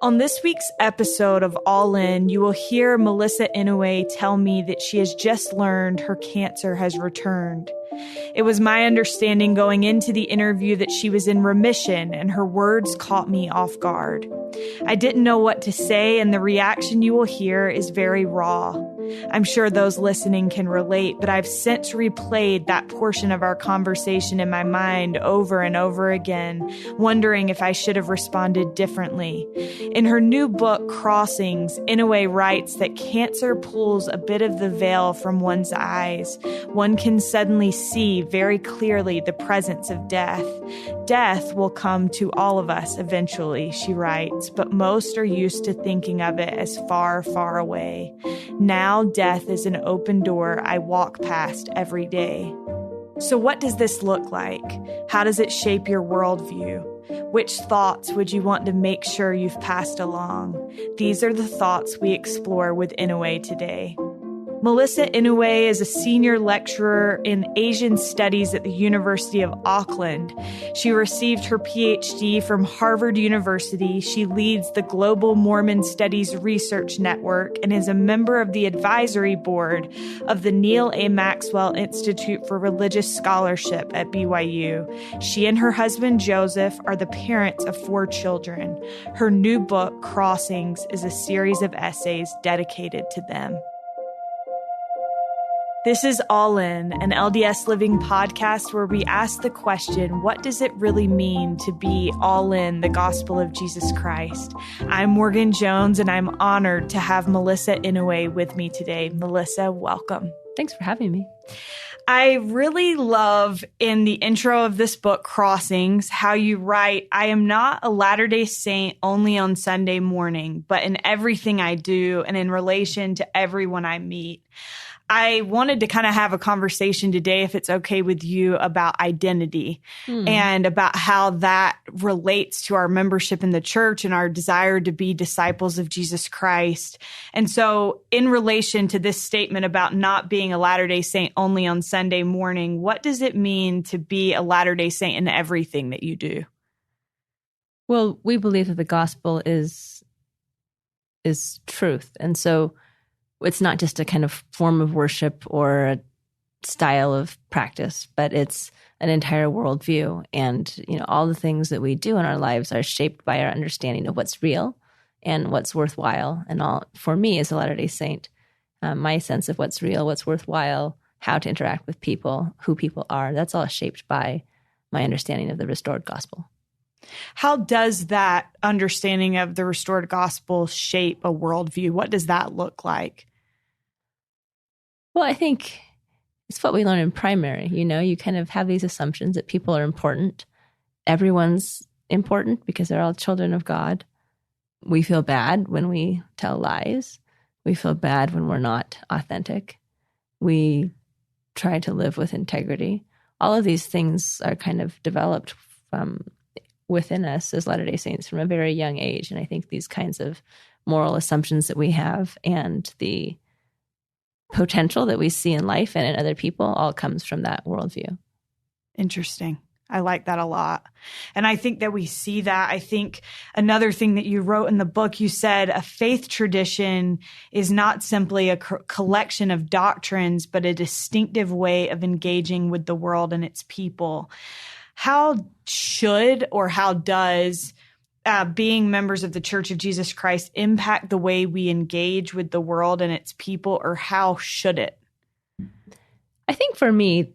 On this week's episode of All In, you will hear Melissa Inouye tell me that she has just learned her cancer has returned. It was my understanding going into the interview that she was in remission, and her words caught me off guard. I didn't know what to say, and the reaction you will hear is very raw. I'm sure those listening can relate, but I've since replayed that portion of our conversation in my mind over and over again, wondering if I should have responded differently. In her new book, Crossings, Inouye writes that cancer pulls a bit of the veil from one's eyes. One can suddenly see very clearly the presence of death. Death will come to all of us eventually, she writes, but most are used to thinking of it as far, far away. Now death is an open door I walk past every day. So what does this look like? How does it shape your worldview? Which thoughts would you want to make sure you've passed along? These are the thoughts we explore with Inouye today. Melissa Inouye is a senior lecturer in Asian Studies at the University of Auckland. She received her PhD from Harvard University. She leads the Global Mormon Studies Research Network and is a member of the advisory board of the Neil A. Maxwell Institute for Religious Scholarship at BYU. She and her husband, Joseph, are the parents of 4 children. Her new book, Crossings, is a series of essays dedicated to them. This is All In, an LDS Living podcast where we ask the question, what does it really mean to be all in the gospel of Jesus Christ? I'm Morgan Jones, and I'm honored to have Melissa Inouye with me today. Melissa, welcome. Thanks for having me. I really love in the intro of this book, Crossings, how you write, I am not a Latter-day Saint only on Sunday morning, but in everything I do and in relation to everyone I meet. I wanted to kind of have a conversation today, if it's okay with you, about identity and about how that relates to our membership in the church and our desire to be disciples of Jesus Christ. And so in relation to this statement about not being a Latter-day Saint only on Sunday morning, what does it mean to be a Latter-day Saint in everything that you do? Well, we believe that the gospel is truth. And so it's not just a kind of form of worship or a style of practice, but it's an entire worldview. And, all the things that we do in our lives are shaped by our understanding of what's real and what's worthwhile. And all, for me as a Latter-day Saint, my sense of what's real, what's worthwhile, how to interact with people, who people are, that's all shaped by my understanding of the restored gospel. How does that understanding of the restored gospel shape a worldview? What does that look like? Well, I think it's what we learn in primary. You kind of have these assumptions that people are important. Everyone's important because they're all children of God. We feel bad when we tell lies. We feel bad when we're not authentic. We try to live with integrity. All of these things are kind of developed from within us as Latter-day Saints from a very young age. And I think these kinds of moral assumptions that we have and the potential that we see in life and in other people all comes from that worldview. Interesting. I like that a lot. And I think that we see that. I think another thing that you wrote in the book, you said a faith tradition is not simply a collection of doctrines, but a distinctive way of engaging with the world and its people. How should or how does being members of the Church of Jesus Christ impact the way we engage with the world and its people, or how should it? I think for me,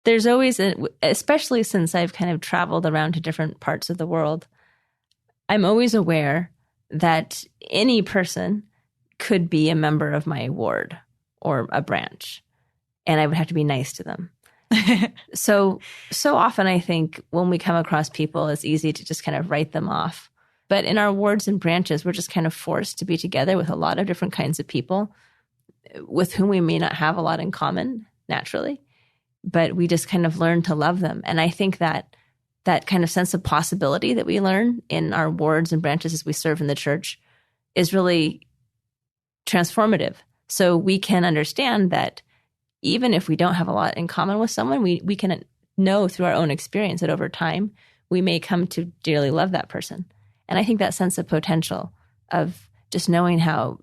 there's always, especially since I've kind of traveled around to different parts of the world, I'm always aware that any person could be a member of my ward or a branch, and I would have to be nice to them. So often I think when we come across people, it's easy to just kind of write them off. But in our wards and branches, we're just kind of forced to be together with a lot of different kinds of people with whom we may not have a lot in common naturally, but we just kind of learn to love them. And I think that kind of sense of possibility that we learn in our wards and branches as we serve in the church is really transformative. So we can understand that even if we don't have a lot in common with someone, we can know through our own experience that over time, we may come to dearly love that person. And I think that sense of potential of just knowing how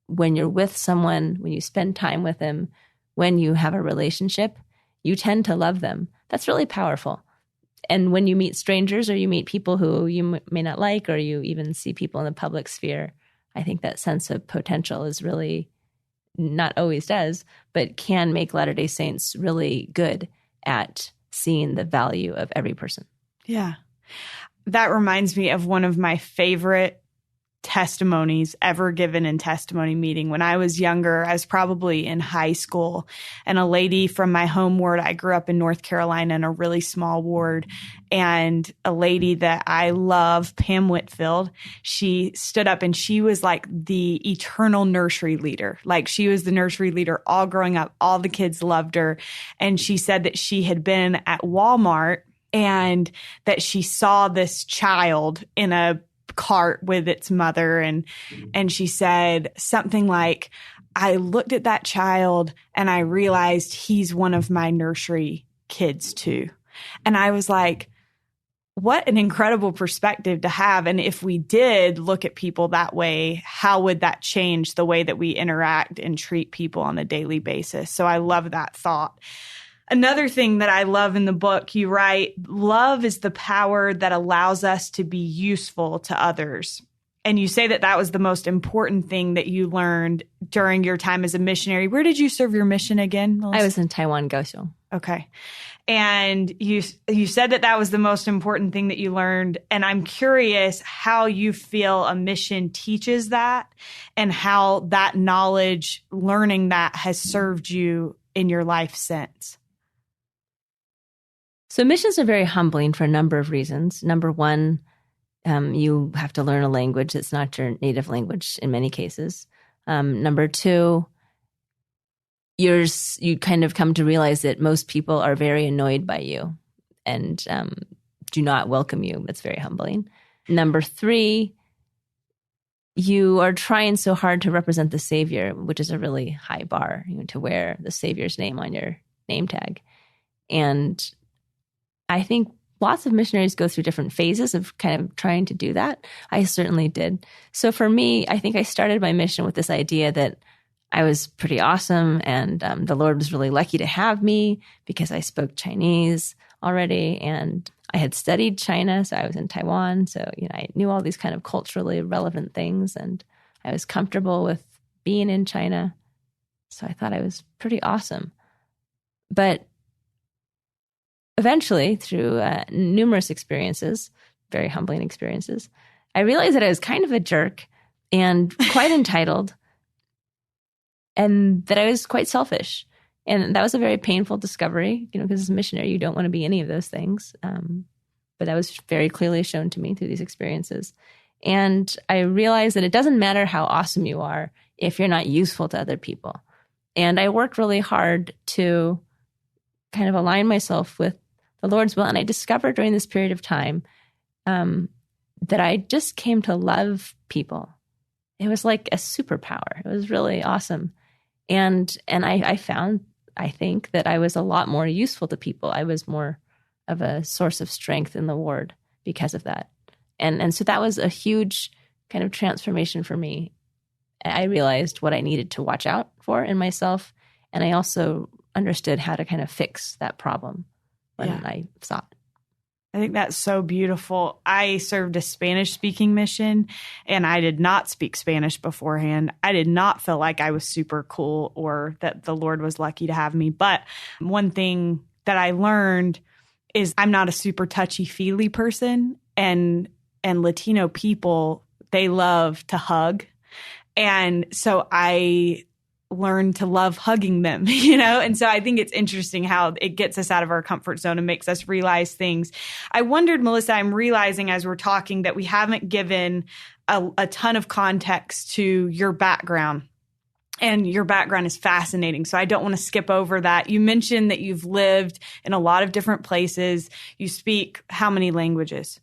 when you're with someone, when you spend time with them, when you have a relationship, you tend to love them. That's really powerful. And when you meet strangers or you meet people who you may not like, or you even see people in the public sphere, I think that sense of potential is really, not always does, but can make Latter-day Saints really good at seeing the value of every person. Yeah. That reminds me of one of my favorite testimonies ever given in testimony meeting. When I was younger, I was probably in high school, and a lady from my home ward, I grew up in North Carolina in a really small ward, and a lady that I love, Pam Whitfield, she stood up and she was like the eternal nursery leader. Like, she was the nursery leader all growing up. All the kids loved her. And she said that she had been at Walmart and that she saw this child in a cart with its mother, and she said something like, I looked at that child and I realized he's one of my nursery kids too. And I was like, what an incredible perspective to have. And if we did look at people that way, how would that change the way that we interact and treat people on a daily basis? So I love that thought. Another thing that I love in the book, you write, love is the power that allows us to be useful to others. And you say that that was the most important thing that you learned during your time as a missionary. Where did you serve your mission again, Melissa? I was in Taiwan, Kaohsiung. Okay. And you said that that was the most important thing that you learned. And I'm curious how you feel a mission teaches that, and how that knowledge, learning that, has served you in your life since. So missions are very humbling for a number of reasons. Number one, you have to learn a language that's not your native language in many cases. Number two, you kind of come to realize that most people are very annoyed by you and do not welcome you. That's very humbling. Number three, you are trying so hard to represent the Savior, which is a really high bar, to wear the Savior's name on your name tag. And I think lots of missionaries go through different phases of kind of trying to do that. I certainly did. So for me, I think I started my mission with this idea that I was pretty awesome, and the Lord was really lucky to have me because I spoke Chinese already, and I had studied China, so I was in Taiwan. So, I knew all these kind of culturally relevant things, and I was comfortable with being in China. So I thought I was pretty awesome. But eventually, through numerous experiences, very humbling experiences, I realized that I was kind of a jerk and quite entitled, and that I was quite selfish. And that was a very painful discovery, because as a missionary, you don't want to be any of those things. But that was very clearly shown to me through these experiences. And I realized that it doesn't matter how awesome you are if you're not useful to other people. And I worked really hard to kind of align myself with the Lord's will. And I discovered during this period of time that I just came to love people. It was like a superpower. It was really awesome. And I found, I think, that I was a lot more useful to people. I was more of a source of strength in the ward because of that. And so that was a huge kind of transformation for me. I realized what I needed to watch out for in myself. And I also understood how to kind of fix that problem when I saw it. I think that's so beautiful. I served a Spanish-speaking mission, and I did not speak Spanish beforehand. I did not feel like I was super cool or that the Lord was lucky to have me. But one thing that I learned is I'm not a super touchy-feely person, and Latino people, they love to hug. And so I learn to love hugging them, And so I think it's interesting how it gets us out of our comfort zone and makes us realize things. I wondered, Melissa, I'm realizing as we're talking that we haven't given a ton of context to your background. And your background is fascinating. So I don't want to skip over that. You mentioned that you've lived in a lot of different places. You speak how many languages?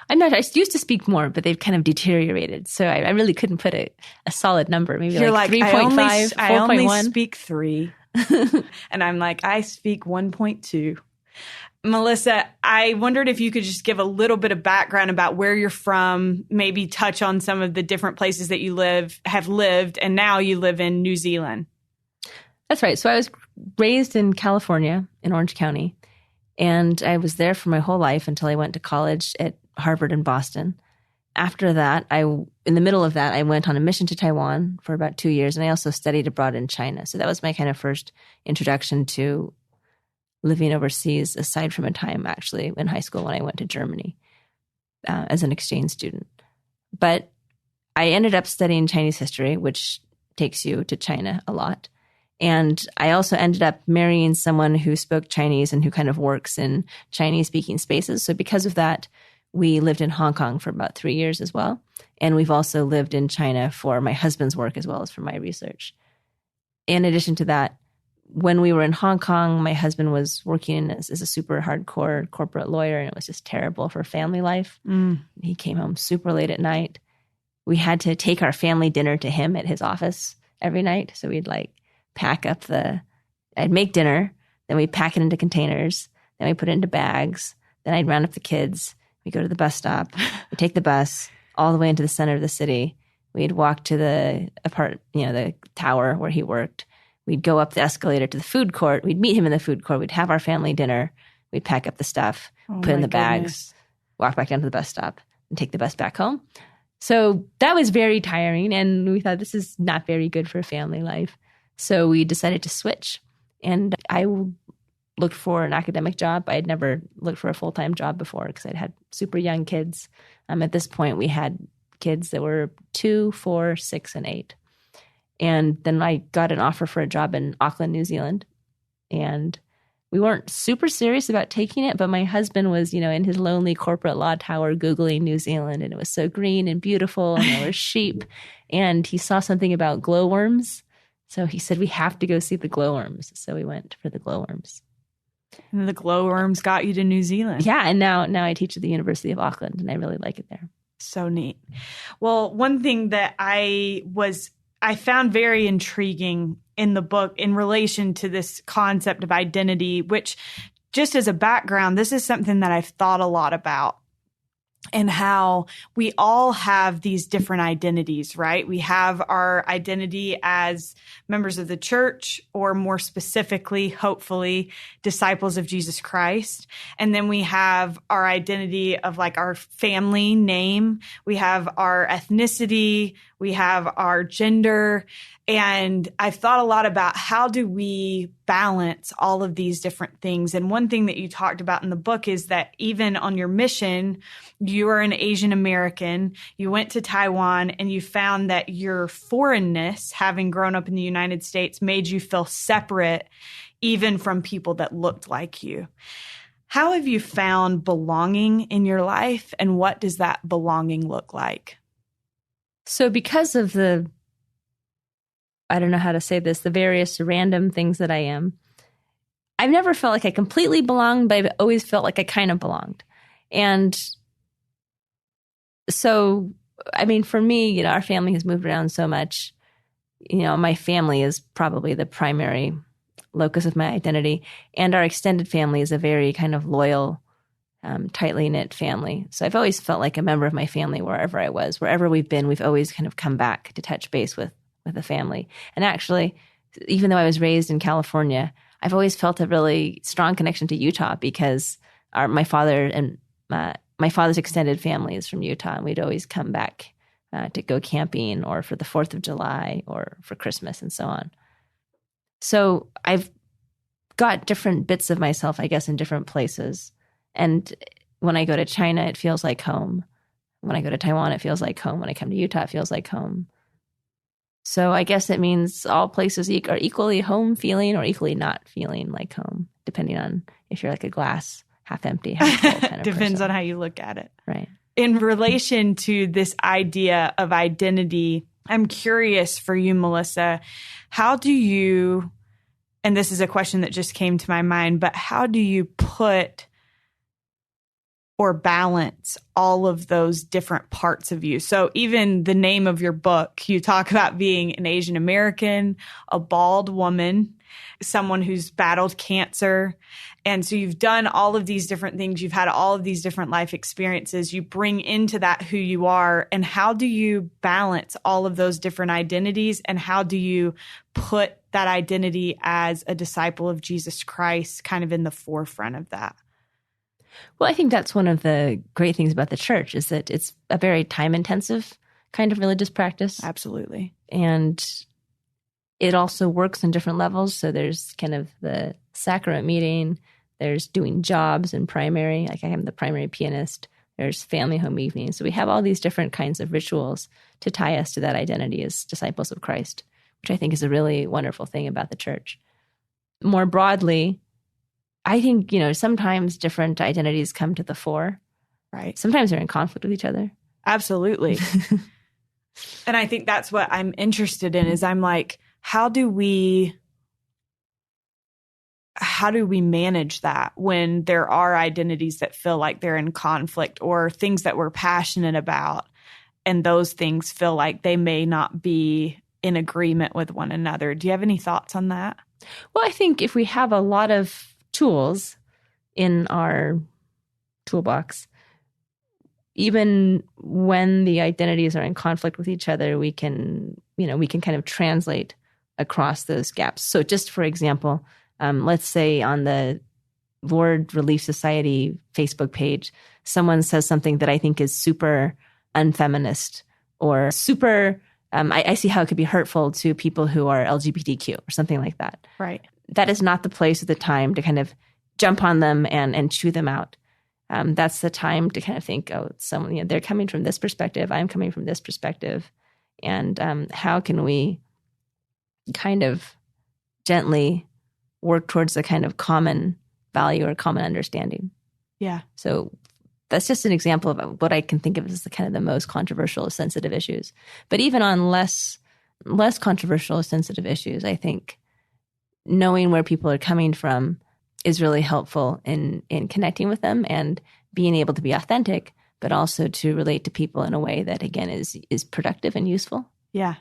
I'm not. I used to speak more, but they've kind of deteriorated. So I really couldn't put a solid number. Maybe You're like 3.5, 4.1. I only speak 3. And I'm like, I speak 1.2. Melissa, I wondered if you could just give a little bit of background about where you're from, maybe touch on some of the different places that you have lived, and now you live in New Zealand. That's right. So I was raised in California, in Orange County, and I was there for my whole life until I went to college at Harvard in Boston. After that, in the middle of that, I went on a mission to Taiwan for about 2 years, and I also studied abroad in China. So that was my kind of first introduction to living overseas, aside from a time actually in high school when I went to Germany as an exchange student. But I ended up studying Chinese history, which takes you to China a lot. And I also ended up marrying someone who spoke Chinese and who kind of works in Chinese-speaking spaces. So because of that, we lived in Hong Kong for about 3 years as well. And we've also lived in China for my husband's work as well as for my research. In addition to that, when we were in Hong Kong, my husband was working as a super hardcore corporate lawyer, and it was just terrible for family life. He came home super late at night. We had to take our family dinner to him at his office every night. So we'd pack up I'd make dinner, then we'd pack it into containers, then we put it into bags, then I'd round up the kids. We'd go to the bus stop, we'd take the bus all the way into the center of the city. We'd walk to the the tower where he worked. We'd go up the escalator to the food court. We'd meet him in the food court. We'd have our family dinner. We'd pack up the stuff, put it in the bags, walk back down to the bus stop, and take the bus back home. So that was very tiring, and we thought this is not very good for family life. So we decided to switch, and I looked for an academic job. I had never looked for a full-time job before because I'd had super young kids. At this point, we had kids that were 2, 4, 6, and 8. And then I got an offer for a job in Auckland, New Zealand. And we weren't super serious about taking it, but my husband was, in his lonely corporate law tower Googling New Zealand, and it was so green and beautiful, and there were sheep. And he saw something about glowworms. So he said, we have to go see the glowworms. So we went for the glowworms. And the glowworms got you to New Zealand. Yeah, and now I teach at the University of Auckland, and I really like it there. So neat. Well, one thing that I found very intriguing in the book in relation to this concept of identity, which just as a background, this is something that I've thought a lot about, and how we all have these different identities, right? We have our identity as members of the church, or more specifically, hopefully, disciples of Jesus Christ. And then we have our identity of our family name. We have our ethnicity. We have our gender. And I've thought a lot about how do we balance all of these different things. And one thing that you talked about in the book is that even on your mission, you are an Asian American. You went to Taiwan and you found that your foreignness, having grown up in the United States, made you feel separate even from people that looked like you. How have you found belonging in your life, and what does that belonging look like? So because of I don't know how to say this, the various random things that I am, I've never felt like I completely belonged, but I've always felt like I kind of belonged. And so, for me, our family has moved around so much. My family is probably the primary locus of my identity. And our extended family is a very kind of loyal, tightly knit family. So I've always felt like a member of my family wherever I was. Wherever we've been, we've always kind of come back to touch base with the family. And actually, even though I was raised in California, I've always felt a really strong connection to Utah because my father and my father's extended family is from Utah, and we'd always come back to go camping or for the 4th of July or for Christmas and so on. So I've got different bits of myself, I guess, in different places. And when I go to China, it feels like home. When I go to Taiwan, it feels like home. When I come to Utah, it feels like home. So I guess it means all places are equally home feeling or equally not feeling like home, depending on if you're like a glass half empty, half full kind of Depends person. on how you look at it. Right. In relation to this idea of identity, I'm curious for you, Melissa, how do you, and this is a question that just came to my mind, but how do you put or balance all of those different parts of you? So even the name of your book, you talk about being an Asian American, a bald woman, someone who's battled cancer. And so you've done all of these different things. You've had all of these different life experiences. You bring into that who you are. And how do you balance all of those different identities? And how do you put that identity as a disciple of Jesus Christ kind of in the forefront of that? Well, I think that's one of the great things about the church is that it's a very time-intensive kind of religious practice. Absolutely. And it also works on different levels. So there's kind of the sacrament meeting, there's doing jobs in primary, like I am the primary pianist, there's family home evenings. So we have all these different kinds of rituals to tie us to that identity as disciples of Christ, which I think is a really wonderful thing about the church. More broadly, I think, sometimes different identities come to the fore. Right. Sometimes they're in conflict with each other. Absolutely. And I think that's what I'm interested in is I'm like, how do we manage that when there are identities that feel like they're in conflict or things that we're passionate about and those things feel like they may not be in agreement with one another? Do you have any thoughts on that? Well, I think if we have a lot of tools in our toolbox, even when the identities are in conflict with each other, we can kind of translate across those gaps. So just for example, let's say on the Lord Relief Society Facebook page, someone says something that I think is super unfeminist or super, I see how it could be hurtful to people who are LGBTQ or something like that. Right. That is not the place at the time to kind of jump on them and chew them out. That's the time to kind of think, they're coming from this perspective, I'm coming from this perspective. And how can we kind of gently work towards a kind of common value or common understanding? Yeah. So that's just an example of what I can think of as the kind of the most controversial, sensitive issues. But even on less controversial, sensitive issues, I think knowing where people are coming from is really helpful in connecting with them and being able to be authentic, but also to relate to people in a way that, again, is productive and useful. Yeah.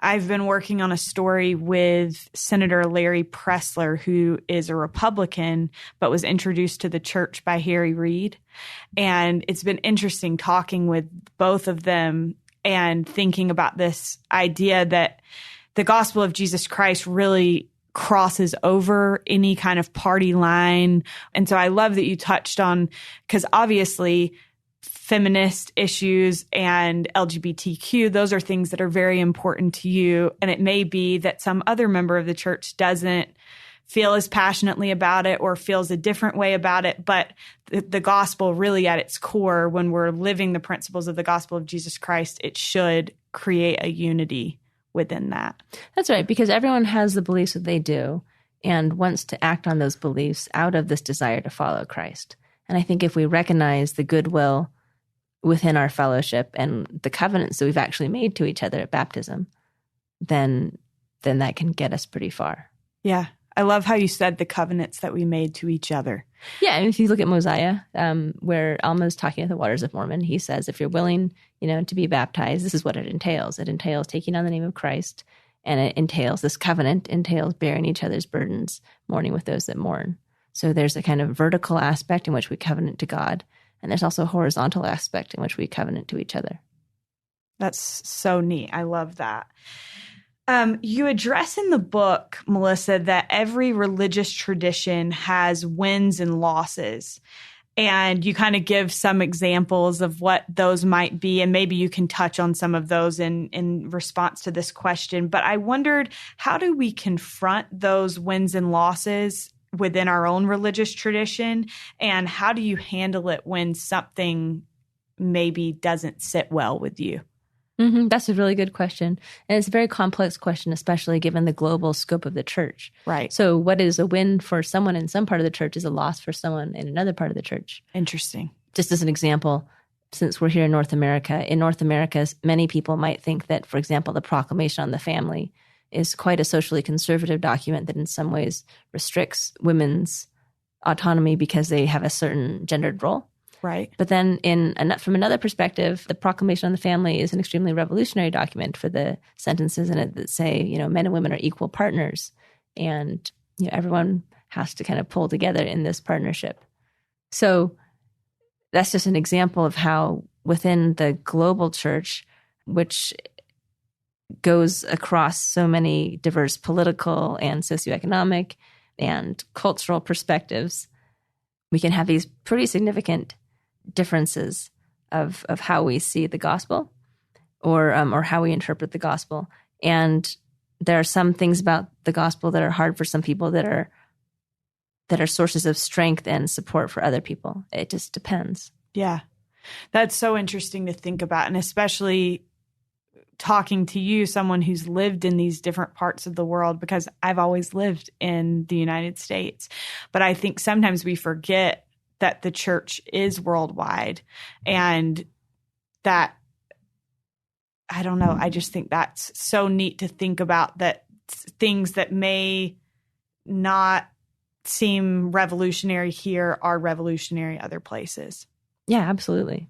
I've been working on a story with Senator Larry Pressler, who is a Republican, but was introduced to the church by Harry Reid. And it's been interesting talking with both of them and thinking about this idea that the gospel of Jesus Christ really crosses over any kind of party line. And so I love that you touched on, because obviously feminist issues and LGBTQ, those are things that are very important to you. And it may be that some other member of the church doesn't feel as passionately about it or feels a different way about it. But the gospel really at its core, when we're living the principles of the gospel of Jesus Christ, it should create a unity within that. That's right, because everyone has the beliefs that they do and wants to act on those beliefs out of this desire to follow Christ. And I think if we recognize the goodwill within our fellowship and the covenants that we've actually made to each other at baptism, then that can get us pretty far. Yeah. I love how you said the covenants that we made to each other. Yeah, and if you look at Mosiah, where Alma's talking at the Waters of Mormon, he says, if you're willing, to be baptized, this is what it entails. It entails taking on the name of Christ, and it entails, this covenant entails bearing each other's burdens, mourning with those that mourn. So there's a kind of vertical aspect in which we covenant to God, and there's also a horizontal aspect in which we covenant to each other. That's so neat. I love that. You address in the book, Melissa, that every religious tradition has wins and losses. And you kind of give some examples of what those might be. And maybe you can touch on some of those in response to this question. But I wondered, how do we confront those wins and losses within our own religious tradition? And how do you handle it when something maybe doesn't sit well with you? Mm-hmm. That's a really good question. And it's a very complex question, especially given the global scope of the church. Right. So what is a win for someone in some part of the church is a loss for someone in another part of the church. Interesting. Just as an example, since we're here in North America, many people might think that, for example, the Proclamation on the Family is quite a socially conservative document that in some ways restricts women's autonomy because they have a certain gendered role. Right. But then from another perspective, the Proclamation on the Family is an extremely revolutionary document for the sentences in it that say, men and women are equal partners. And everyone has to kind of pull together in this partnership. So that's just an example of how within the global church, which goes across so many diverse political and socioeconomic and cultural perspectives, we can have these pretty significant differences of how we see the gospel or how we interpret the gospel. And there are some things about the gospel that are hard for some people that are sources of strength and support for other people. It just depends. Yeah. That's so interesting to think about. And especially talking to you, someone who's lived in these different parts of the world, because I've always lived in the United States. But I think sometimes we forget that the church is worldwide, and that, I don't know, I just think that's so neat to think about, that things that may not seem revolutionary here are revolutionary other places. Yeah, absolutely.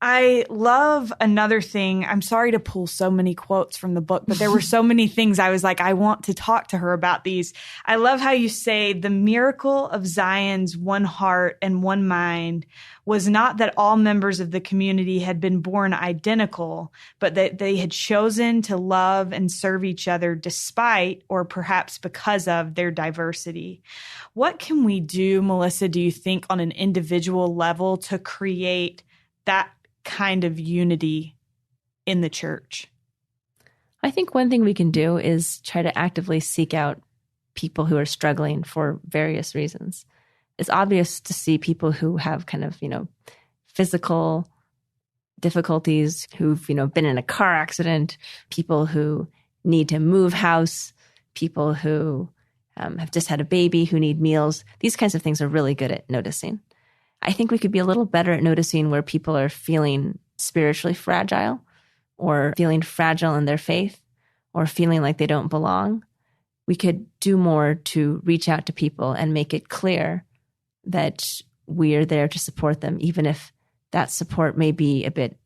I love another thing. I'm sorry to pull so many quotes from the book, but there were so many things I was like, I want to talk to her about these. I love how you say the miracle of Zion's one heart and one mind was not that all members of the community had been born identical, but that they had chosen to love and serve each other despite, or perhaps because of, their diversity. What can we do, Melissa, do you think, on an individual level to create that kind of unity in the church? I think one thing we can do is try to actively seek out people who are struggling for various reasons. It's obvious to see people who have kind of, physical difficulties, who've, been in a car accident, people who need to move house, people who have just had a baby, who need meals. These kinds of things are really good at noticing. I think we could be a little better at noticing where people are feeling spiritually fragile, or feeling fragile in their faith, or feeling like they don't belong. We could do more to reach out to people and make it clear that we are there to support them, even if that support may be a bit,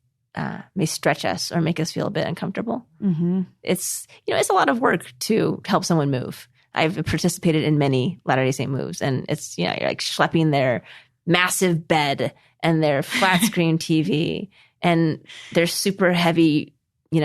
may stretch us or make us feel a bit uncomfortable. Mm-hmm. It's a lot of work to help someone move. I've participated in many Latter-day Saint moves, and it's, you're like schlepping their massive bed and their flat screen TV and their super heavy,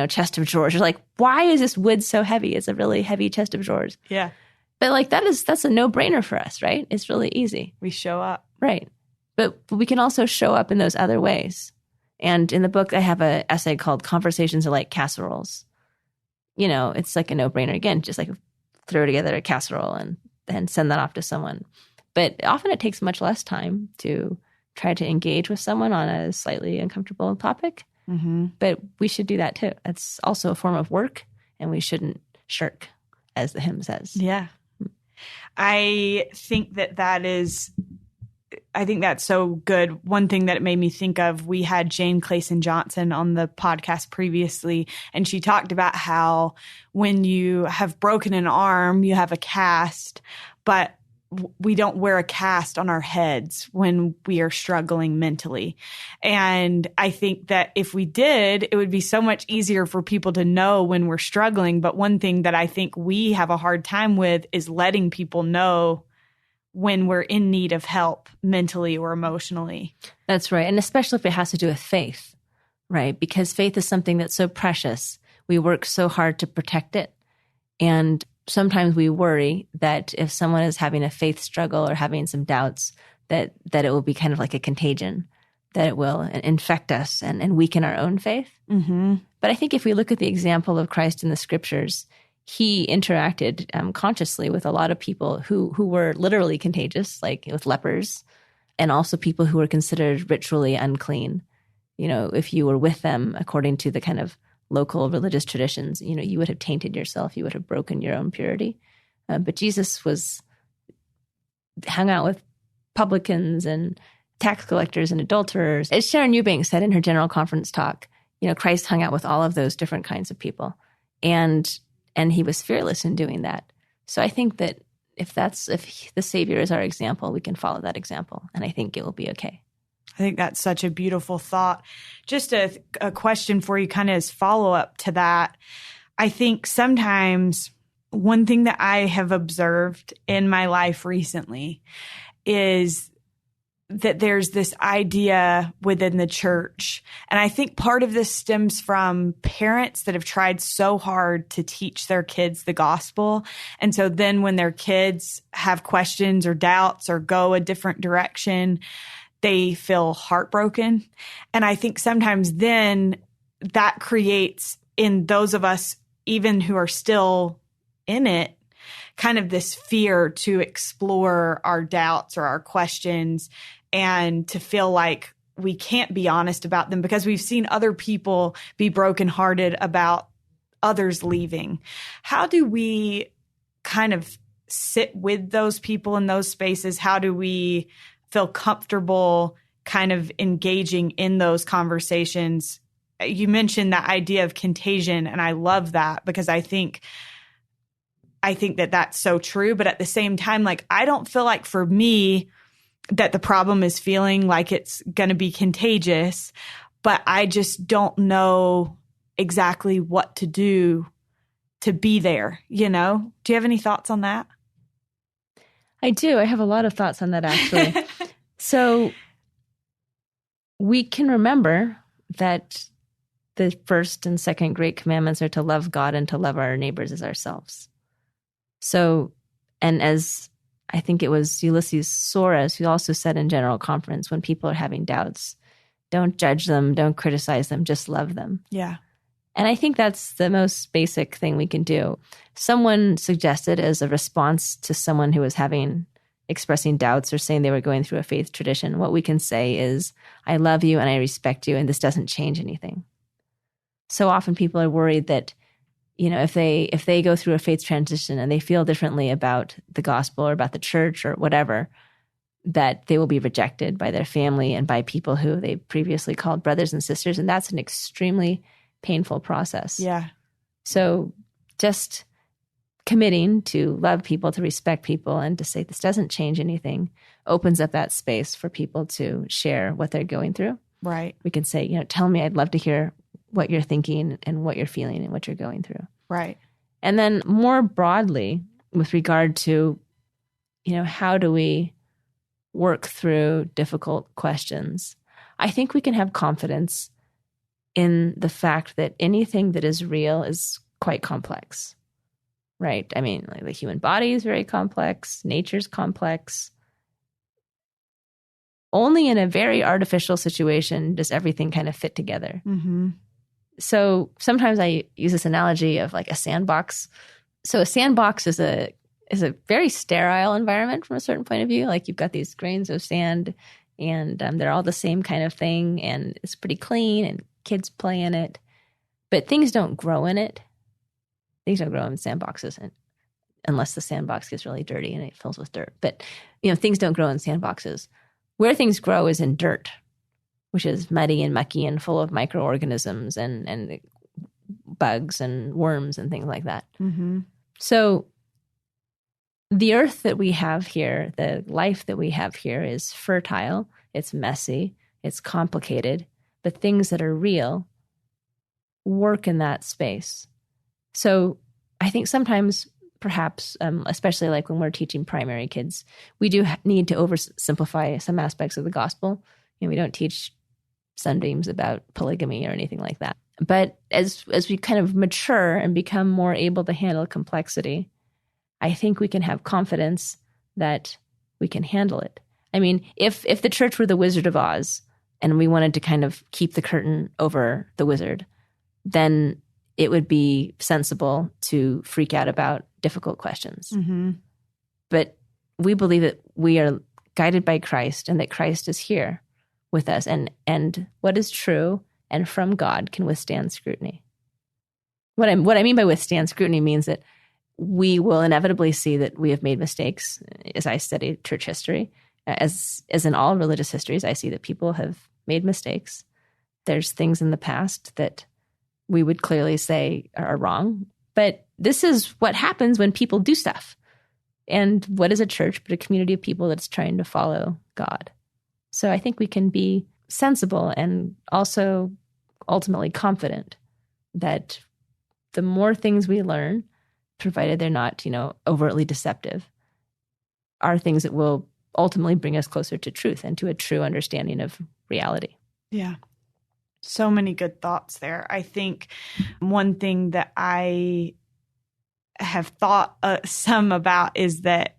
chest of drawers. You're like, why is this wood so heavy? It's a really heavy chest of drawers. Yeah. But that's a no-brainer for us, right? It's really easy. We show up. Right. But we can also show up in those other ways. And in the book, I have an essay called Conversations Are Like Casseroles. It's like a no-brainer. Again, just like throw together a casserole and send that off to someone. But often it takes much less time to try to engage with someone on a slightly uncomfortable topic. Mm-hmm. But we should do that too. It's also a form of work, and we shouldn't shirk, as the hymn says. Yeah. I think that's so good. One thing that it made me think of, we had Jane Clayson Johnson on the podcast previously, and she talked about how when you have broken an arm, you have a cast, but we don't wear a cast on our heads when we are struggling mentally. And I think that if we did, it would be so much easier for people to know when we're struggling. But one thing that I think we have a hard time with is letting people know when we're in need of help mentally or emotionally. That's right. And especially if it has to do with faith, right? Because faith is something that's so precious. We work so hard to protect it. And sometimes we worry that if someone is having a faith struggle or having some doubts, that it will be kind of like a contagion, that it will infect us and weaken our own faith. Mm-hmm. But I think if we look at the example of Christ in the scriptures, he interacted consciously with a lot of people who were literally contagious, like with lepers, and also people who were considered ritually unclean. If you were with them according to the kind of local religious traditions, you would have tainted yourself. You would have broken your own purity. But Jesus hung out with publicans and tax collectors and adulterers. As Sharon Eubank said in her general conference talk, Christ hung out with all of those different kinds of people. And he was fearless in doing that. So I think that if the Savior is our example, we can follow that example. And I think it will be okay. I think that's such a beautiful thought. Just a question for you kind of as follow-up to that. I think sometimes one thing that I have observed in my life recently is that there's this idea within the church. And I think part of this stems from parents that have tried so hard to teach their kids the gospel. And so then when their kids have questions or doubts or go a different direction, they feel heartbroken. And I think sometimes then that creates in those of us, even who are still in it, kind of this fear to explore our doubts or our questions and to feel like we can't be honest about them because we've seen other people be brokenhearted about others leaving. How do we kind of sit with those people in those spaces? How do we feel comfortable kind of engaging in those conversations? You mentioned that idea of contagion, and I love that because I think that that's so true. But at the same time, like, I don't feel like for me that the problem is feeling like it's going to be contagious, but I just don't know exactly what to do to be there, you know? Do you have any thoughts on that? I do. I have a lot of thoughts on that, actually. So we can remember that the first and second great commandments are to love God and to love our neighbors as ourselves. So, and as I think it was Ulysses Soares who also said in General Conference, when people are having doubts, don't judge them, don't criticize them, just love them. Yeah. And I think that's the most basic thing we can do. Someone suggested as a response to someone who was expressing doubts or saying they were going through a faith tradition, what we can say is, I love you and I respect you, and this doesn't change anything. So often people are worried that, you know, if they go through a faith transition and they feel differently about the gospel or about the church or whatever, that they will be rejected by their family and by people who they previously called brothers and sisters. And that's an extremely painful process. Yeah. So just committing to love people, to respect people, and to say this doesn't change anything opens up that space for people to share what they're going through. Right. We can say, you know, tell me, I'd love to hear what you're thinking and what you're feeling and what you're going through. Right. And then more broadly, with regard to, you know, how do we work through difficult questions? I think we can have confidence in the fact that anything that is real is quite complex, right? I mean, like the human body is very complex, nature's complex. Only in a very artificial situation does everything kind of fit together. Mm-hmm. So sometimes I use this analogy of like a sandbox. So a sandbox is a very sterile environment from a certain point of view. Like you've got these grains of sand and they're all the same kind of thing and it's pretty clean and kids play in it. But things don't grow in it. Things don't grow in sandboxes unless the sandbox gets really dirty and it fills with dirt. But, you know, things don't grow in sandboxes. Where things grow is in dirt, which is muddy and mucky and full of microorganisms and bugs and worms and things like that. Mm-hmm. So the earth that we have here, the life that we have here is fertile, it's messy, it's complicated, but things that are real work in that space. So I think sometimes, perhaps, especially like when we're teaching primary kids, we do need to oversimplify some aspects of the gospel. You know, we don't teach sunbeams about polygamy or anything like that. But as we kind of mature and become more able to handle complexity, I think we can have confidence that we can handle it. I mean, if the church were the Wizard of Oz and we wanted to kind of keep the curtain over the wizard, then it would be sensible to freak out about difficult questions. Mm-hmm. But we believe that we are guided by Christ and that Christ is here with us. And what is true and from God can withstand scrutiny. What I mean by withstand scrutiny means that we will inevitably see that we have made mistakes. As I study church history, as in all religious histories, I see that people have made mistakes. There's things in the past that we would clearly say are wrong. But this is what happens when people do stuff. And what is a church but a community of people that's trying to follow God? So I think we can be sensible and also ultimately confident that the more things we learn, provided they're not, overtly deceptive, are things that will ultimately bring us closer to truth and to a true understanding of reality. Yeah. So many good thoughts there. I think one thing that I have thought some about is that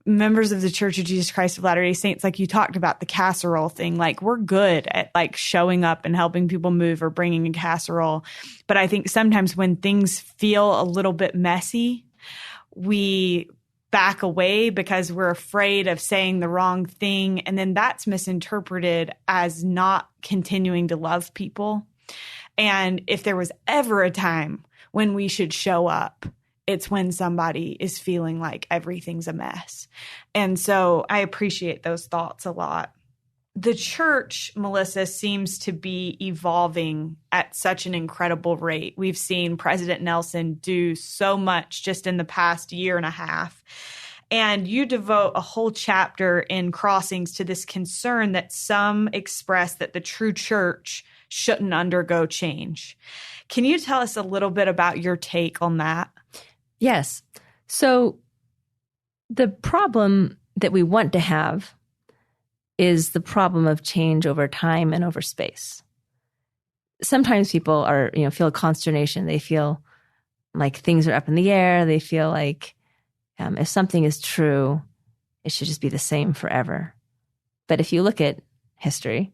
members of the Church of Jesus Christ of Latter-day Saints, like you talked about the casserole thing, like we're good at like showing up and helping people move or bringing a casserole. But I think sometimes when things feel a little bit messy, we back away because we're afraid of saying the wrong thing. And then that's misinterpreted as not continuing to love people. And if there was ever a time when we should show up, it's when somebody is feeling like everything's a mess. And so I appreciate those thoughts a lot. The church, Melissa, seems to be evolving at such an incredible rate. We've seen President Nelson do so much just in the past year and a half. And you devote a whole chapter in Crossings to this concern that some express that the true church shouldn't undergo change. Can you tell us a little bit about your take on that? Yes. So the problem that we want to have is the problem of change over time and over space. Sometimes people are, feel consternation. They feel like things are up in the air. They feel like if something is true, it should just be the same forever. But if you look at history,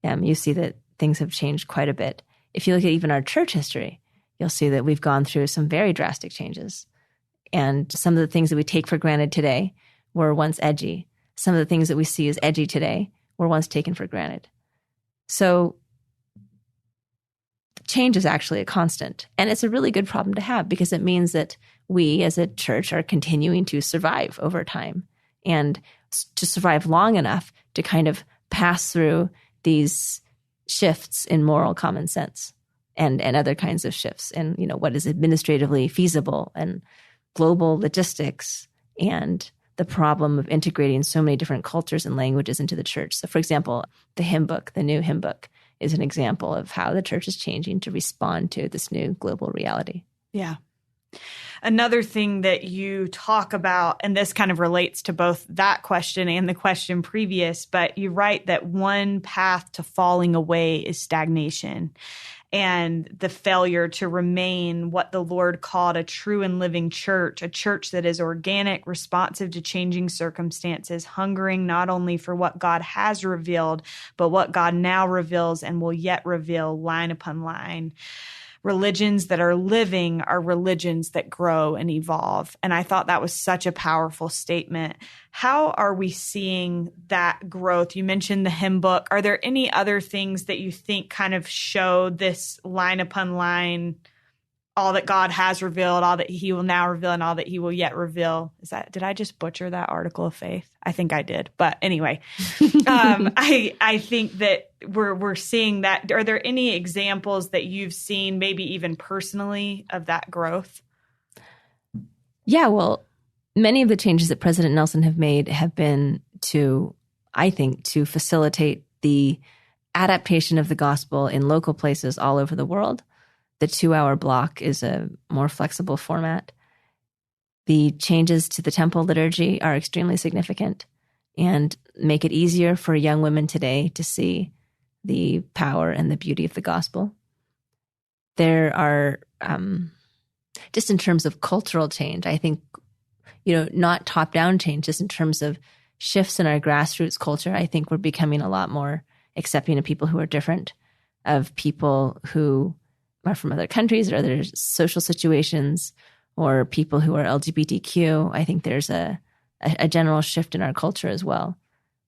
you see that things have changed quite a bit. If you look at even our church history, you'll see that we've gone through some very drastic changes. And some of the things that we take for granted today were once edgy. Some of the things that we see as edgy today were once taken for granted. So change is actually a constant. And it's a really good problem to have because it means that we as a church are continuing to survive over time and to survive long enough to kind of pass through these shifts in moral common sense and other kinds of shifts in, what is administratively feasible and global logistics and the problem of integrating so many different cultures and languages into the church. So, for example, the hymn book, the new hymn book, is an example of how the church is changing to respond to this new global reality. Yeah. Another thing that you talk about, and this kind of relates to both that question and the question previous, but you write that one path to falling away is stagnation and the failure to remain what the Lord called a true and living church, a church that is organic, responsive to changing circumstances, hungering not only for what God has revealed, but what God now reveals and will yet reveal line upon line. Religions that are living are religions that grow and evolve. And I thought that was such a powerful statement. How are we seeing that growth? You mentioned the hymn book. Are there any other things that you think kind of show this line upon line, all that God has revealed, all that he will now reveal, and all that he will yet reveal? Did I just butcher that article of faith? I think I did. But anyway, I think that we're seeing that. Are there any examples that you've seen, maybe even personally, of that growth? Yeah, well, many of the changes that President Nelson have made have been to facilitate the adaptation of the gospel in local places all over the world. The 2-hour block is a more flexible format. The changes to the temple liturgy are extremely significant and make it easier for young women today to see the power and the beauty of the gospel. There are, just in terms of cultural change, I think, not top-down change, just in terms of shifts in our grassroots culture, I think we're becoming a lot more accepting of people who are different, of people who are from other countries or other social situations, or people who are LGBTQ. I think there's a general shift in our culture as well,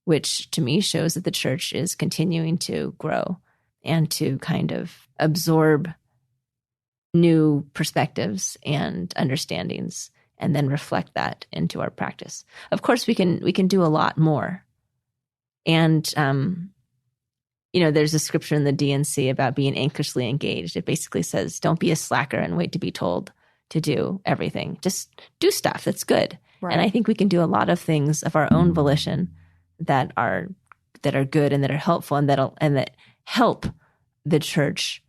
which to me shows that the church is continuing to grow and to kind of absorb new perspectives and understandings and then reflect that into our practice. Of course, we can do a lot more. And there's a scripture in the D&C about being anxiously engaged. It basically says, don't be a slacker and wait to be told to do everything. Just do stuff that's good. Right. And I think we can do a lot of things of our own volition that are that are good and that are helpful and that help the church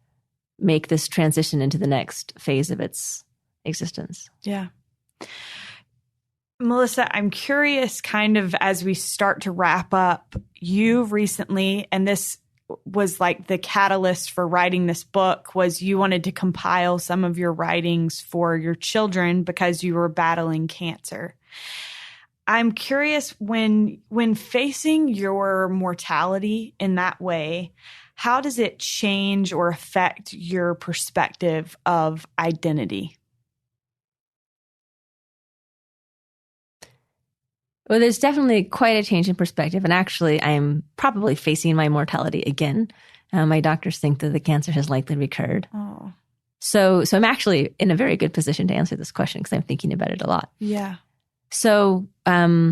make this transition into the next phase of its existence. Yeah. Melissa, I'm curious, kind of as we start to wrap up, you recently, and this was like the catalyst for writing this book, was you wanted to compile some of your writings for your children because you were battling cancer. I'm curious, when facing your mortality in that way, how does it change or affect your perspective of identity? Well, there's definitely quite a change in perspective. And actually, I'm probably facing my mortality again. My doctors think that the cancer has likely recurred. Oh. So I'm actually in a very good position to answer this question because I'm thinking about it a lot. Yeah. So I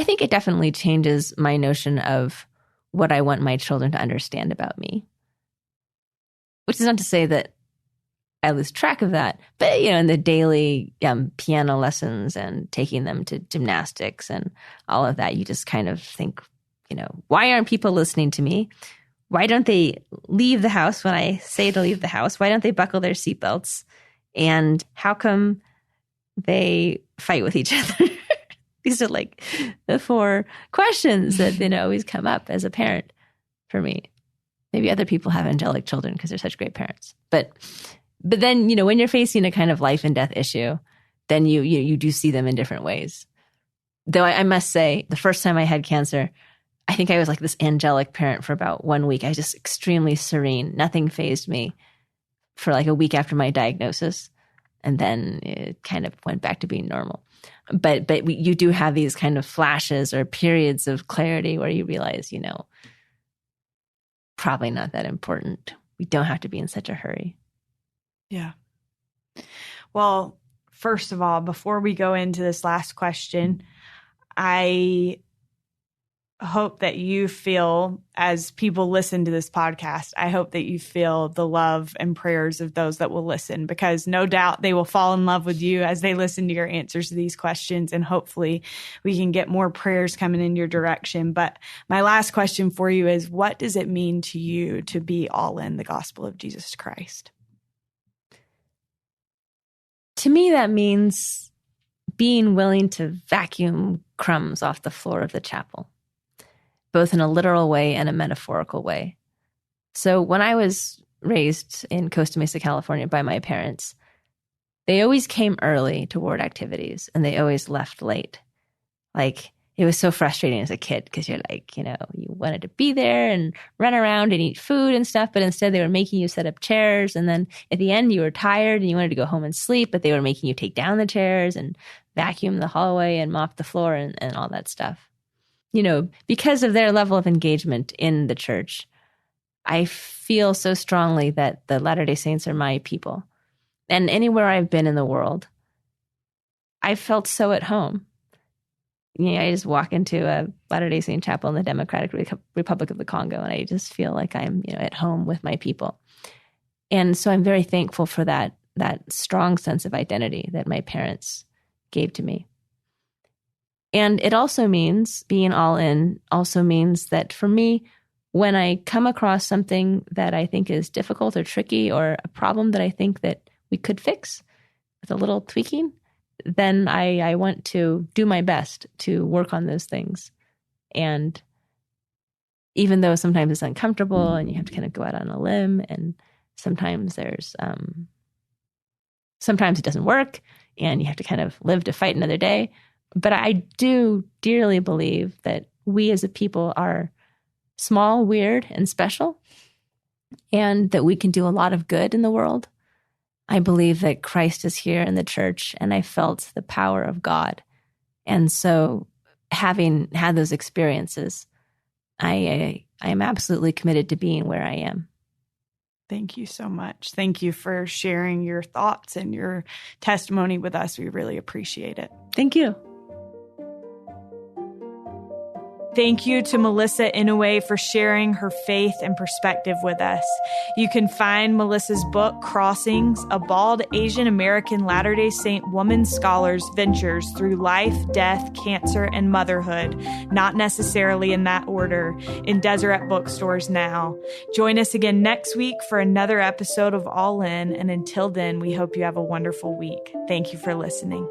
think it definitely changes my notion of what I want my children to understand about me. Which is not to say that I lose track of that. But, in the daily piano lessons and taking them to gymnastics and all of that, you just kind of think, why aren't people listening to me? Why don't they leave the house when I say to leave the house? Why don't they buckle their seatbelts? And how come they fight with each other? These are like the 4 questions that always come up as a parent for me. Maybe other people have angelic children because they're such great parents. But then, when you're facing a kind of life and death issue, then you do see them in different ways. Though I must say, the first time I had cancer, I think I was like this angelic parent for about 1 week. I was just extremely serene. Nothing fazed me for like a week after my diagnosis. And then it kind of went back to being normal. But you do have these kind of flashes or periods of clarity where you realize, probably not that important. We don't have to be in such a hurry. Yeah. Well, first of all, before we go into this last question, I hope that you feel, as people listen to this podcast, I hope that you feel the love and prayers of those that will listen, because no doubt they will fall in love with you as they listen to your answers to these questions. And hopefully we can get more prayers coming in your direction. But my last question for you is, what does it mean to you to be all in the gospel of Jesus Christ? To me, that means being willing to vacuum crumbs off the floor of the chapel, both in a literal way and a metaphorical way. So when I was raised in Costa Mesa, California by my parents, they always came early to ward activities and they always left late. Like, it was so frustrating as a kid because you're like, you wanted to be there and run around and eat food and stuff, but instead they were making you set up chairs. And then at the end you were tired and you wanted to go home and sleep, but they were making you take down the chairs and vacuum the hallway and mop the floor and all that stuff. Because of their level of engagement in the church, I feel so strongly that the Latter-day Saints are my people. And anywhere I've been in the world, I've felt so at home. I just walk into a Latter-day Saint chapel in the Democratic Republic of the Congo, and I just feel like I'm, at home with my people. And so I'm very thankful for that strong sense of identity that my parents gave to me. And it also means, being all in also means that for me, when I come across something that I think is difficult or tricky, or a problem that I think that we could fix with a little tweaking, then I want to do my best to work on those things. And even though sometimes it's uncomfortable and you have to kind of go out on a limb, and sometimes sometimes it doesn't work and you have to kind of live to fight another day. But I do dearly believe that we as a people are small, weird, and special, and that we can do a lot of good in the world. I believe that Christ is here in the church, and I felt the power of God. And so, having had those experiences, I am absolutely committed to being where I am. Thank you so much. Thank you for sharing your thoughts and your testimony with us. We really appreciate it. Thank you. Thank you to Melissa Inouye for sharing her faith and perspective with us. You can find Melissa's book, Crossings, a bald Asian American Latter-day Saint woman scholar's ventures through life, death, cancer, and motherhood, not necessarily in that order, in Deseret bookstores now. Join us again next week for another episode of All In, and until then, we hope you have a wonderful week. Thank you for listening.